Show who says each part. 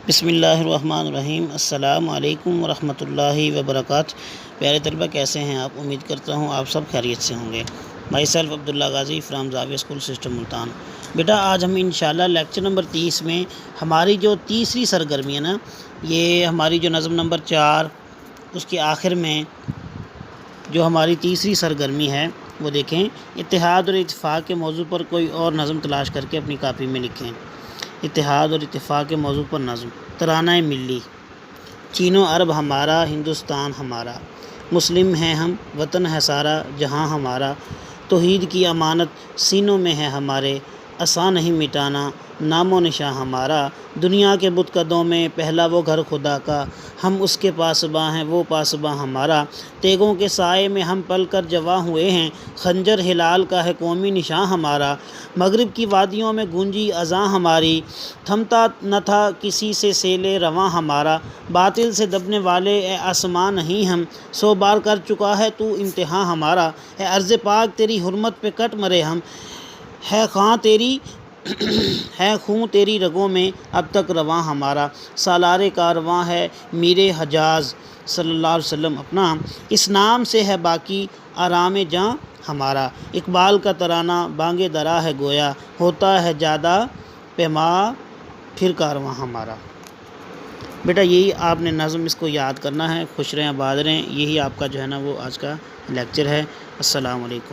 Speaker 1: بسم اللہ الرحمن الرحیم۔ السلام علیکم ورحمۃ اللہ وبرکاتہ۔ پیارے طلبہ، کیسے ہیں آپ؟ امید کرتا ہوں آپ سب خیریت سے ہوں گے۔ My self Abdullah Ghazi from زاویہ اسکول سسٹم ملتان۔ بیٹا، آج ہم انشاءاللہ لیکچر نمبر 30 میں ہماری جو تیسری سرگرمی ہے نا، یہ ہماری جو نظم نمبر 4 اس کے آخر میں جو ہماری تیسری سرگرمی ہے وہ دیکھیں۔ اتحاد اور اتفاق کے موضوع پر کوئی اور نظم تلاش کر کے اپنی کاپی میں لکھیں۔ اتحاد اور اتفاق کے موضوع پر نظم۔ ترانہ ملی۔ چین و عرب ہمارا، ہندوستان ہمارا، مسلم ہیں ہم، وطن ہے سارا جہاں ہمارا، توحید کی امانت سینوں میں ہے ہمارے، آسان نہیں مٹانا نام و نشاں ہمارا، دنیا کے بت قدوں میں پہلا وہ گھر خدا کا، ہم اس کے پاسباں ہیں وہ پاسباں ہمارا، تیگوں کے سائے میں ہم پل کر جواں ہوئے ہیں، خنجر ہلال کا ہے قومی نشاں ہمارا، مغرب کی وادیوں میں گونجی اذاں ہماری، تھمتا نہ تھا کسی سے سیل رواں ہمارا، باطل سے دبنے والے اے آسمان نہیں ہم، 100 بار کر چکا ہے تو امتحاں ہمارا، اے ارض پاک تیری حرمت پہ کٹ مرے ہم، ہے خون تیری رگوں میں اب تک رواں ہمارا، سالار کارواں ہے میر حجاز صلی اللہ علیہ وسلم اپنا، اس نام سے ہے باقی آرام جاں ہمارا، اقبال کا ترانہ بانگ درا ہے گویا، ہوتا ہے جادہ پیما پھر کارواں ہمارا۔ بیٹا، یہی آپ نے نظم اس کو یاد کرنا ہے۔ خوش رہیں آباد رہیں، یہی آپ کا جو ہے نا وہ آج کا لیکچر ہے۔ السلام علیکم۔